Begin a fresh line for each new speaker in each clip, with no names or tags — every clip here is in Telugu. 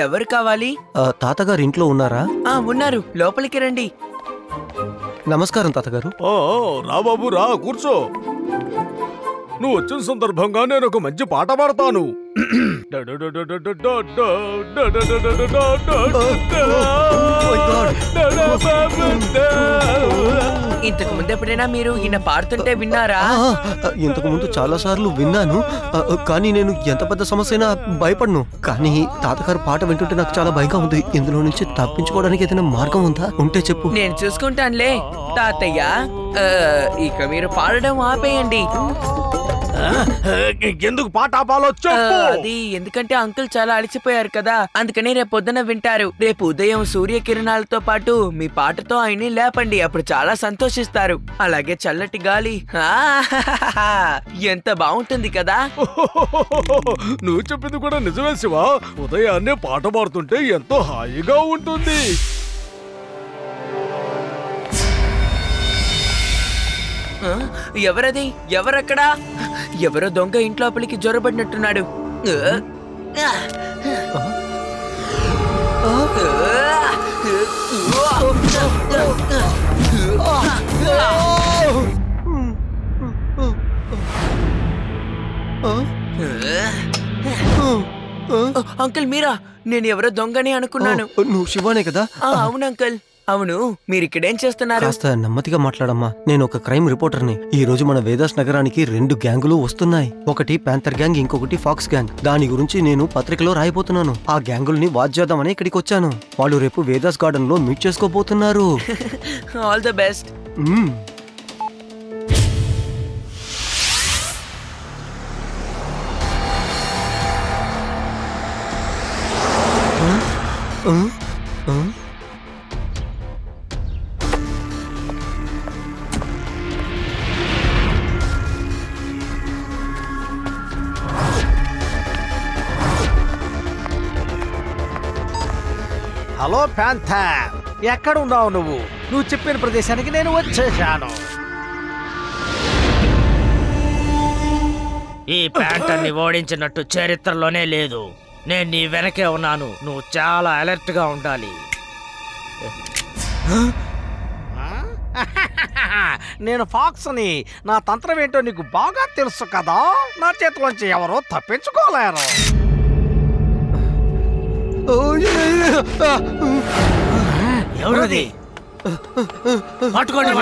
ఎవరు కావాలి?
తాతగారు ఇంట్లో ఉన్నారా?
ఉన్నారు, లోపలికి రండి.
నమస్కారం తాతగారు.
రా బాబు రా, కూర్చో. నువ్వు వచ్చిన సందర్భంగా నేను ఒక మంచి పాట పాడతాను.
ఇంతకు ముందు ఎప్పుడైనా మీరు ఈయన పాడుతుంటే విన్నారా?
ఇంతకు ముందు చాలా సార్లు విన్నాను, కానీ నేను ఎంత పెద్ద సమస్య అయినా భయపడను. కానీ తాతగారు పాట వింటుంటే నాకు చాలా భయంగా ఉంది. ఇందులో నుంచి తప్పించుకోవడానికి ఏదైనా మార్గం ఉందా? ఉంటే చెప్పు.
నేను చూసుకుంటానులే తాతయ్య. ఇక మీరు పాడడం ఆపేయండి.
ఎందుకు పాట ఆపాలో చెప్పు.
అది ఎందుకంటే అంకుల్ చాలా అలసిపోయారు కదా, అందుకని రేపు పొద్దున వింటారు. రేపు ఉదయం సూర్యకిరణాలతో పాటు మీ పాటతో ఆయన్ని లేపండి, అప్పుడు చాలా సంతోషిస్తారు. అలాగే చల్లటి గాలి. ఎంత బాగుంటుంది కదా.
నువ్వు చెప్పింది కూడా నిజమే శివ. ఉదయాన్నే పాట పాడుతుంటే ఎంతో హాయిగా ఉంటుంది.
ఎవరది? ఎవరక్కడా? ఎవరో దొంగ ఇంట్లోపలికి జ్వరబడినట్టున్నాడు. అంకుల్ మీరా? నేను ఎవరో దొంగని అనుకున్నాను.
నువ్వు శివానే కదా?
అవును అంకుల్. అవును, మీరు ఇక్కడేం చేస్తున్నారు?
కాస్త నెమ్మదిగా మాట్లాడమ్మా. నేను ఒక క్రైమ్ రిపోర్టర్ని. ఈ రోజు మన వేదాస్ నగరానికి 2 గ్యాంగులు వస్తున్నాయి. ఒకటి ప్యాంథర్ గ్యాంగ్, ఇంకొకటి ఫాక్స్ గ్యాంగ్. దాని గురించి నేను పత్రికలో రాయబోతున్నాను. ఆ గ్యాంగుల్ని వాచ్ చేద్దామని ఇక్కడికి వచ్చాను. వాళ్ళు రేపు వేదాస్ గార్డెన్ లో మీట్ చేసుకోబోతున్నారు.
All the best.
Hello Panther, ఎక్కడున్నావు నువ్వు? నువ్వు చెప్పిన ప్రదేశానికి నేను వచ్చేసాను.
ఈ ప్యాంథర్ని ఓడించినట్టు చరిత్రలోనే లేదు. నేను నీ వెనకే ఉన్నాను. నువ్వు చాలా అలర్ట్ గా ఉండాలి.
నేను ఫాక్స్ని. నా తంత్రం ఏంటో నీకు బాగా తెలుసు కదా. నా చేతిలోంచి ఎవరో తప్పించుకోలేరు.
ఎవరది? పట్టుకోండి.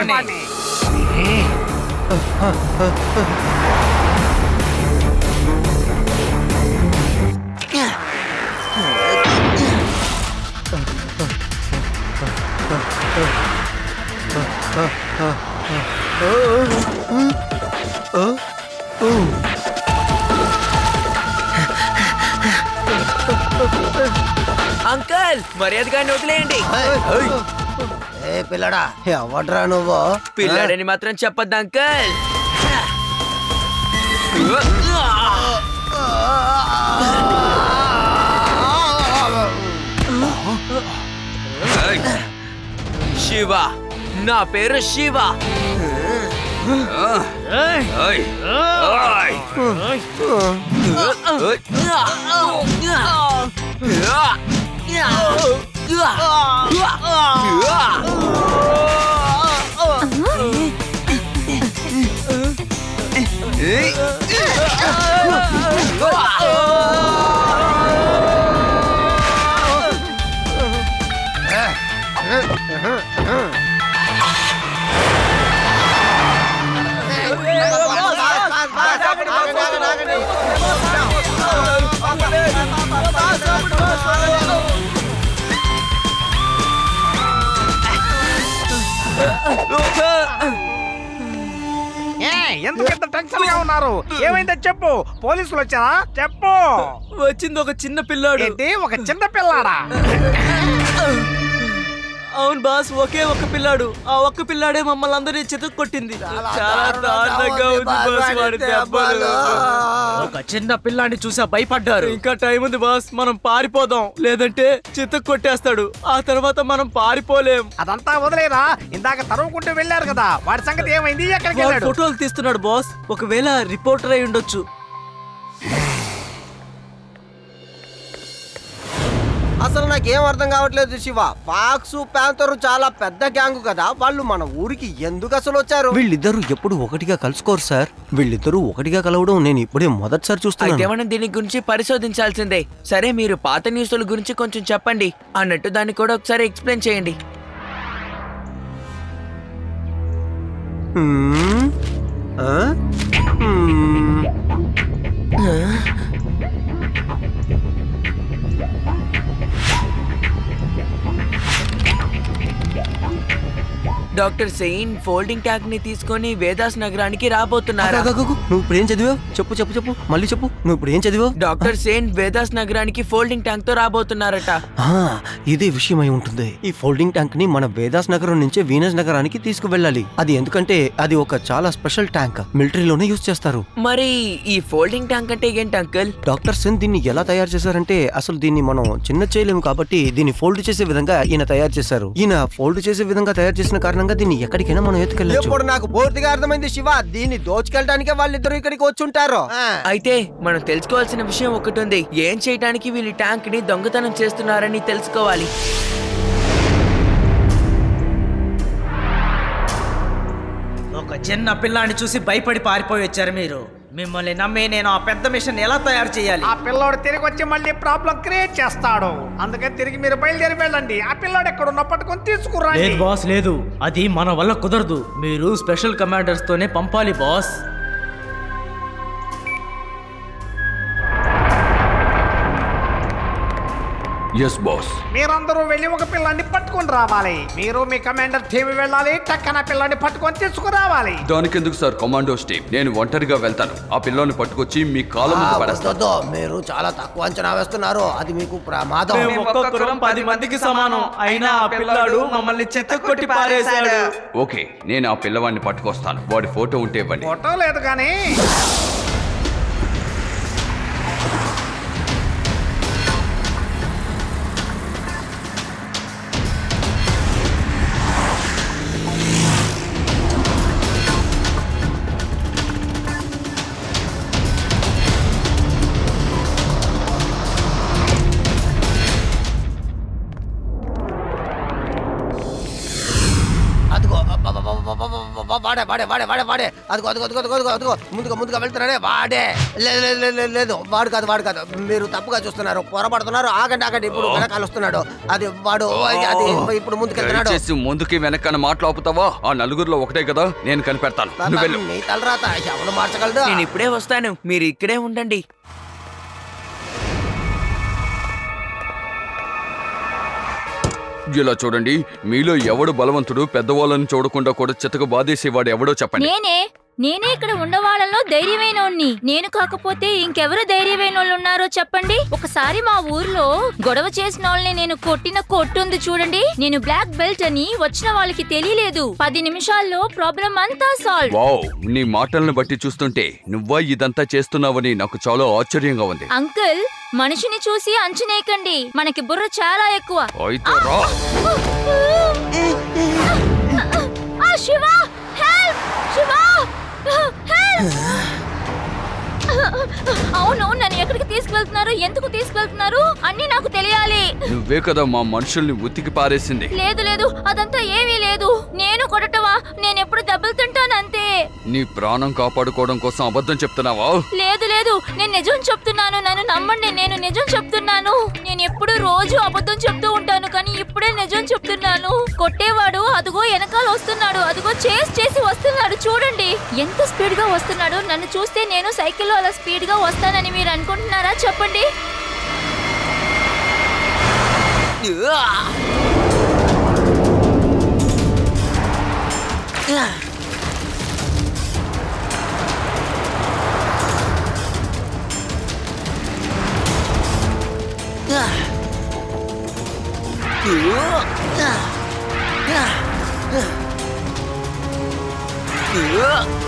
అంకుల్ మర్యాదగా వదిలేయండి.
పిల్లడా, ఎవడ్రా నువ్వు?
పిల్లాడని మాత్రం చెప్పొద్దు అంకుల్. శివ, నా పేరు శివ.
ఎందుకంత టెన్షన్ గా ఉన్నారు? ఏమైందో చెప్పు. పోలీసులు వచ్చారా? చెప్పు.
వచ్చింది ఒక చిన్న పిల్లాడు.
ఏంటి, ఒక చిన్న పిల్లాడా?
అవును బాస్, ఒకే ఒక్క పిల్లాడు. ఆ ఒక్క పిల్లాడే మమ్మల్ని అందరినీ చితక్ కొట్టింది. చాలా దారుణంగా ఉంది బాస్ వాడి దెబ్బలు.
ఒక చిన్న పిల్లాన్ని చూసా భయపడ్డారు.
ఇంకా టైం ఉంది బాస్, మనం పారిపోదాం, లేదంటే చితక్ కొట్టేస్తాడు. ఆ తర్వాత మనం పారిపోలేం.
అదంతా వదిలేరా, ఇందాక తరుముకుంటూ వెళ్ళారు కదా, వాడి సంగతి ఏమైంది? ఎక్కడికి
వాడు
వెళ్ళాడు?
ఫోటోలు తీస్తున్నాడు బాస్. ఒకవేళ రిపోర్టర్ అయి ఉండొచ్చు.
అసలు నాకేం అర్థం కావట్లేదు శివ. ఫాక్స్ ప్యాంతర్ చాలా పెద్ద గ్యాంగ్ కదా, వాళ్ళు మన ఊరికి ఎందుకు అసలు వచ్చారు? వీళ్ళిద్దరూ ఎప్పుడు ఒకటిగా కలుసుకోరు సార్. వీళ్ళిద్దరూ ఒకటిగా కలవడం నేను ఇప్పుడే మొదటిసారి
అయితే
చూస్తున్నాను.
మనం దీని గురించి పరిశోధించాల్సిందే. సరే, మీరు పాత న్యూస్ల గురించి కొంచెం చెప్పండి అన్నట్టు దాన్ని కూడా ఒకసారి ఎక్స్ప్లెయిన్ చేయండి. డాక్టర్ సెయిన్ ఫోల్డింగ్ ట్యాంక్ ని తీసుకొని వేదాస్ నగరానికి రాబోతున్నారు.
నువ్వు ఇప్పుడు ఏం చదివావు? చెప్పు చెప్పు చెప్పు, మళ్ళీ చెప్పు. నువ్వు ఇప్పుడు ఏం చదివావు?
డాక్టర్ సెయిన్ వేదాస్ నగరానికి ఫోల్డింగ్ ట్యాంక్ తో రాబోతున్నారట.
ఇదే విషయం అయి ఉంటుంది. ఈ ఫోల్డింగ్ ట్యాంక్ ని మన వేదాస్ నగరం నుంచి వీనస్ నగరానికి తీసుకువెళ్ళాలి. అది ఎందుకంటే అది ఒక చాలా స్పెషల్ ట్యాంక్, మిలిటరీలోనే యూజ్ చేస్తారు.
మరి ఈ ఫోల్డింగ్ ట్యాంక్ అంటే ఏంటి అంకుల్?
డాక్టర్ సెన్ దీన్ని ఎలా తయారు చేశారంటే, అసలు దీన్ని మనం చిన్న చేయలేము కాబట్టి దీన్ని ఫోల్డ్ చేసే విధంగా ఈయన తయారు చేశారు. ఈయన ఫోల్డ్ చేసే విధంగా తయారు చేసిన కారణంగా దీన్ని ఎక్కడికైనా మనం ఎత్తుకెళ్ళచ్చు. ఇప్పుడు నాకు పూర్తిగా అర్థమైంది శివ, దీన్ని దోచుకెళ్ళడానికి వాళ్ళిద్దరూ ఇక్కడికి వచ్చి ఉంటారు.
అయితే మనం తెలుసుకోవాల్సిన విషయం ఒకటి ఉంది. ఏం చేయడానికి వీళ్ళు ట్యాంక్ ని దొంగతనం చేస్తున్నారని తెలుసుకోవాలి.
ఒక చిన్న పిల్లాన్ని చూసి భయపడి పారిపోయి వచ్చారు మీరు. మిమ్మల్ని నమ్మి నేను ఆ పెద్ద మిషన్ ఎలా తయారు చేయాలి?
ఆ పిల్లోడు తిరిగి వచ్చి మళ్ళీ ప్రాబ్లం క్రియేట్ చేస్తాడు. అందుకని తిరిగి మీరు బయలుదేరి వెళ్ళండి. ఆ పిల్లోడు ఎక్కడున్నా పట్టుకొని తీసుకురండి.
లేదు బాస్, లేదు, అది మన వల్ల కుదరదు. మీరు స్పెషల్ కమాండర్స్ తోనే పంపాలి బాస్.
Yes boss.
మీరందరూ వెళ్ళి ఒక పిల్లాన్ని పట్టుకొని రావాలి. మీరు మీ కమాండర్ టీమ్ వెళ్ళాలి. టక్కన పిల్లాన్ని పట్టుకొని తీసుకురావాలి.
దానికి ఎందుకు సార్ కమాండోస్ టీమ్? నేను ఒంటరిగా వెళ్తాను. ఆ పిల్లని పట్టుకొచ్చి మీ కాళ్ళ ముందు పడేస్తాను.
మీరు చాలా తక్కువ అంచనా వేస్తున్నారు. అది మీకు ప్రమాదం.
మేము ఒక్కొక్కరం 10 మందికి సమానం. అయినా ఆ పిల్లాడు మమ్మల్ని చితక్ కొట్టి పారేశాడు.
ఓకే, నేను ఆ పిల్లవాడిని పట్టుకొస్తాను. వాడి ఫోటో ఉంటే ఇవ్వండి.
ఫోటో లేదు కానీ
వాడే వాడే వాడే వాడే వాడే అదిగో అదిగో అదిగో అదిగో అదిగో ముందుగా ముందుగా వెళ్తున్నాడే వాడే. లేదు లేదు లేదు లేదు, వాడు కాదు వాడు కాదు. మీరు తప్పుగా చూస్తున్నారు, పొరపడుతున్నారు. ఆగండి ఆగండి, ఇప్పుడు వెనకాల వస్తున్నాడు. అది వాడు, అది ఇప్పుడు ముందుకెళ్తున్నాడు.
ముందుకి వెనకన మాట్లాపుతావా? ఆ నలుగురిలో ఒకటే కదా, నేను కనిపెడతాను. నువ్వు వెళ్ళు.
నీ తలరాత ఎవరు మార్చగలడు?
నేను ఇప్పుడే వస్తాను, మీరు ఇక్కడే ఉండండి.
ఇలా చూడండి, మీలో ఎవడు బలవంతుడు? పెద్దవాళ్ళని చూడకుండా కూడా చితక బాధేసేవాడు ఎవడో చెప్పండి.
నేనే ఇక్కడ ఉండవాళ్ళలో ధైర్యమైనోణ్ణి. నేను కాకపోతే ఇంకెవరు ధైర్యమైనోళ్ళు ఉన్నారో చెప్పండి. ఒకసారి మా ఊర్లో గొడవ చేసిన వాళ్ళని నేను కొట్టిన కొట్టుంది చూడండి. నేను బ్లాక్ బెల్ట్ అని వచ్చిన వాళ్ళకి తెలియలేదు. 10 నిమిషాల్లో ప్రాబ్లం అంతా సాల్వ్.
వావ్, నీ మాటలను బట్టి చూస్తుంటే నువ్వా ఇదంతా చేస్తున్నావని నాకు చాలా ఆశ్చర్యంగా ఉంది.
అంకుల్, మనిషిని చూసి అంచనేయకండి. మనకి బుర్ర చాలా ఎక్కువ.
అయితే రా.
శివ, హెల్ప్! శివ, హెల్ప్! అవును, నన్ను ఎక్కడికి తీసుకువెళ్తున్నారు, ఎందుకు తీసుకువెళ్తున్నారు అన్ని నాకు తెలియాలి.
నువ్వే కదా మా మనుషుల్ని ఉతికి పారేసింది.
లేదు లేదు, అదంతా ఏమీ లేదు. నేను కొట్టటవా? నేను ఎప్పుడు దెబ్బలు తింటాను అంతే.
నీ ప్రాణం కాపాడుకోవడం కోసం అబద్ధం చెప్తున్నావా?
లేదు లేదు, నేను నిజం చెప్తున్నాను. నన్ను నమ్మండి, నేను నిజం చెప్తున్నాను. నేను ఎప్పుడు రోజు అబద్ధం చెప్తూ ఉంటాను, కానీ ఇప్పుడే నిజం చెప్తున్నాను. కొట్టేవాడు అదిగో వెనకాల వస్తున్నాడు. అదిగో చేసి వస్తున్నాడు. చూడండి ఎంత స్పీడ్ గా వస్తున్నాడు. నన్ను చూస్తే నేను సైకిల్లో అలా స్పీడ్ గా వస్తానని మీరు అనుకుంటున్నారా? చెప్పండి.
ఆ!